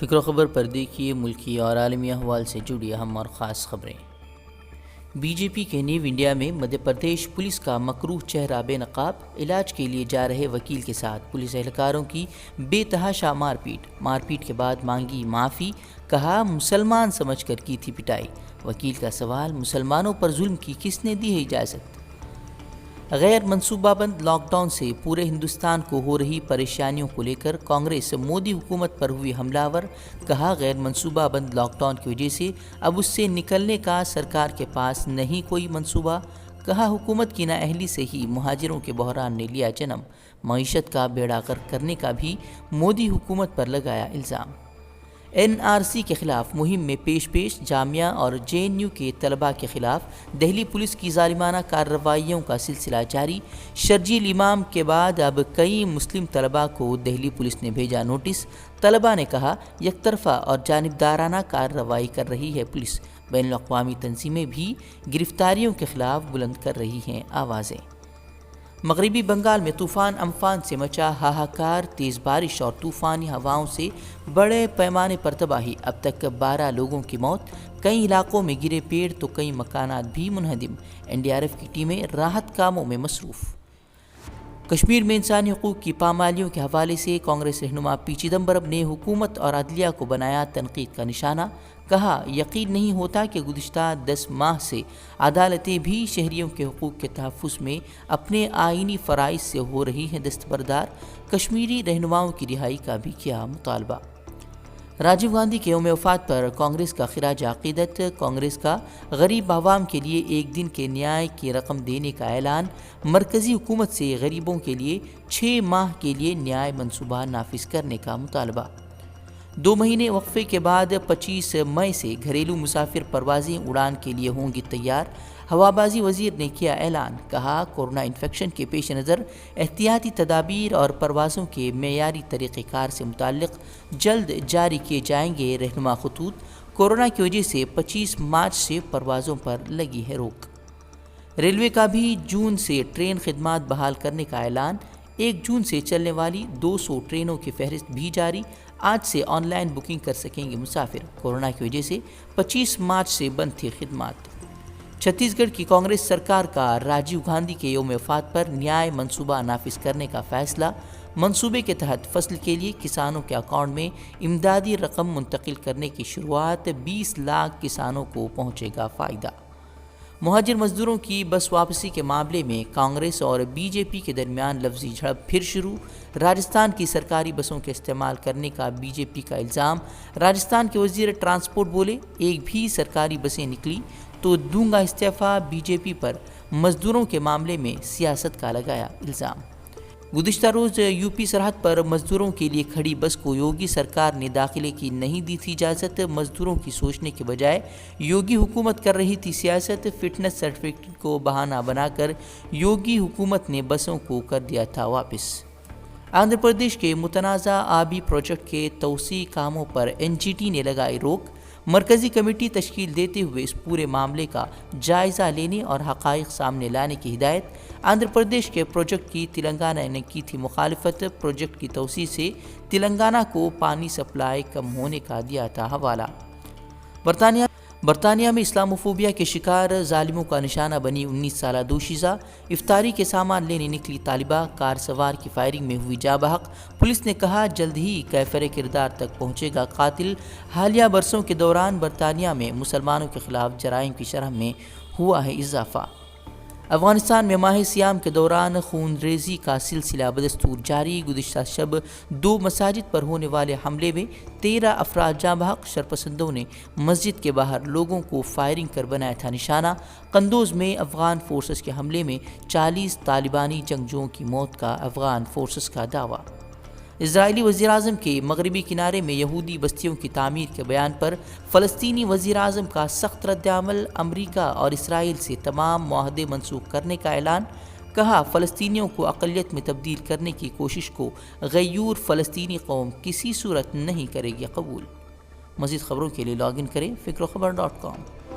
فکر و خبر پر دیکھیے ملکی اور عالمی احوال سے جڑی اہم اور خاص خبریں۔ بی جے پی کے نیو انڈیا میں مدھیہ پردیش پولیس کا مکروہ چہرہ بے نقاب، علاج کے لیے جا رہے وکیل کے ساتھ پولیس اہلکاروں کی بے تحاشا مار پیٹ کے بعد مانگی معافی، کہا مسلمان سمجھ کر کی تھی پٹائی۔ وکیل کا سوال، مسلمانوں پر ظلم کی کس نے دی ہے اجازت؟ غیر منصوبہ بند لاک ڈاؤن سے پورے ہندوستان کو ہو رہی پریشانیوں کو لے کر کانگریس مودی حکومت پر ہوئی حملہ آور، کہا غیر منصوبہ بند لاک ڈاؤن کی وجہ سے اب اس سے نکلنے کا سرکار کے پاس نہیں کوئی منصوبہ، کہا حکومت کی نااہلی سے ہی مہاجروں کے بحران نے لیا جنم، معیشت کا بیڑا غرق کرنے کا بھی مودی حکومت پر لگایا الزام۔ این آر سی کے خلاف مہم میں پیش جامعہ اور جے این یو کے طلباء کے خلاف دہلی پولیس کی ظالمانہ کارروائیوں کا سلسلہ جاری، شرجیل امام کے بعد اب کئی مسلم طلباء کو دہلی پولیس نے بھیجا نوٹس، طلباء نے کہا یک طرفہ اور جانبدارانہ کارروائی کر رہی ہے پولیس، بین الاقوامی تنظیمیں بھی گرفتاریوں کے خلاف بلند کر رہی ہیں آوازیں۔ مغربی بنگال میں طوفان امفان سے مچا ہاہاکار، تیز بارش اور طوفانی ہواؤں سے بڑے پیمانے پر تباہی، اب تک 12 لوگوں کی موت، کئی علاقوں میں گرے پیڑ تو کئی مکانات بھی منہدم، این ڈی آر ایف کی ٹیمیں راحت کاموں میں مصروف۔ کشمیر میں انسانی حقوق کی پامالیوں کے حوالے سے کانگریس رہنما پی چدمبرم نے حکومت اور عدلیہ کو بنایا تنقید کا نشانہ، کہا یقین نہیں ہوتا کہ گزشتہ 10 ماہ سے عدالتیں بھی شہریوں کے حقوق کے تحفظ میں اپنے آئینی فرائض سے ہو رہی ہیں دستبردار، کشمیری رہنماؤں کی رہائی کا بھی کیا مطالبہ۔ راجیو گاندھی کے یوم وفات پر کانگریس کا خراج عقیدت، کانگریس کا غریب عوام کے لیے ایک دن کے نیائے کی رقم دینے کا اعلان، مرکزی حکومت سے غریبوں کے لیے 6 ماہ کے لیے نیائے منصوبہ نافذ کرنے کا مطالبہ۔ 2 مہینے وقفے کے بعد 25 مئی سے گھریلو مسافر پروازیں اڑان کے لیے ہوں گی تیار، ہوابازی وزیر نے کیا اعلان، کہا کورونا انفیکشن کے پیش نظر احتیاطی تدابیر اور پروازوں کے معیاری طریقہ کار سے متعلق جلد جاری کیے جائیں گے رہنما خطوط، کورونا کی وجہ سے 25 مارچ سے پروازوں پر لگی ہے روک۔ ریلوے کا بھی جون سے ٹرین خدمات بحال کرنے کا اعلان، 1 جون سے چلنے والی 200 ٹرینوں کی فہرست بھی جاری، آج سے آن لائن بکنگ کر سکیں گے مسافر، کورونا کی وجہ سے 25 مارچ سے بند تھی خدمات۔ چھتیس گڑھ کی کانگریس سرکار کا راجیو گاندھی کے یوم وفات پر نیائے منصوبہ نافذ کرنے کا فیصلہ، منصوبے کے تحت فصل کے لیے کسانوں کے اکاؤنٹ میں امدادی رقم منتقل کرنے کی شروعات، 20 لاکھ کسانوں کو پہنچے گا فائدہ۔ مہاجر مزدوروں کی بس واپسی کے معاملے میں کانگریس اور بی جے پی کے درمیان لفظی جھڑپ پھر شروع، راجستھان کی سرکاری بسوں کے استعمال کرنے کا بی جے پی کا الزام، راجستھان کے وزیر ٹرانسپورٹ بولے ایک بھی سرکاری بسیں نکلی تو دوں گا استعفیٰ، بی جے پی پر مزدوروں کے معاملے میں سیاست کا لگایا الزام۔ گزشتہ روز یو پی سرحد پر مزدوروں کے لیے کھڑی بس کو یوگی سرکار نے داخلے کی نہیں دی تھی اجازت، مزدوروں کی سوچنے کے بجائے یوگی حکومت کر رہی تھی سیاست، فٹنس سرٹیفکیٹ کو بہانہ بنا کر یوگی حکومت نے بسوں کو کر دیا تھا واپس۔ آندھرا پردیش کے متنازع آبی پروجیکٹ کے توسیعی کاموں پر این جی ٹی نے لگائی روک، مرکزی کمیٹی تشکیل دیتے ہوئے اس پورے معاملے کا جائزہ لینے اور حقائق سامنے لانے کی ہدایت، آندھرا پردیش کے پروجیکٹ کی تلنگانہ نے کی تھی مخالفت، پروجیکٹ کی توسیع سے تلنگانہ کو پانی سپلائی کم ہونے کا دیا تھا حوالہ۔ برطانیہ میں اسلاموفوبیا کے شکار ظالموں کا نشانہ بنی 19 سالہ دوشیزہ، افطاری کے سامان لینے نکلی طالبہ، کار سوار کی فائرنگ میں ہوئی جاں بحق، پولیس نے کہا جلد ہی کیفر کردار تک پہنچے گا قاتل۔ حالیہ برسوں کے دوران برطانیہ میں مسلمانوں کے خلاف جرائم کی شرح میں ہوا ہے اضافہ۔ افغانستان میں ماہ سیام کے دوران خون ریزی کا سلسلہ بدستور جاری، گزشتہ شب 2 مساجد پر ہونے والے حملے میں 13 افراد جاں بحق، شرپسندوں نے مسجد کے باہر لوگوں کو فائرنگ کر بنایا تھا نشانہ۔ قندوز میں افغان فورسز کے حملے میں 40 طالبانی جنگجوؤں کی موت کا افغان فورسز کا دعویٰ۔ اسرائیلی وزیراعظم کے مغربی کنارے میں یہودی بستیوں کی تعمیر کے بیان پر فلسطینی وزیراعظم کا سخت ردعمل، امریکہ اور اسرائیل سے تمام معاہدے منسوخ کرنے کا اعلان، کہا فلسطینیوں کو اقلیت میں تبدیل کرنے کی کوشش کو غیور فلسطینی قوم کسی صورت نہیں کرے گی قبول۔ مزید خبروں کے لیے لاگ ان کریں فکروخبر.com۔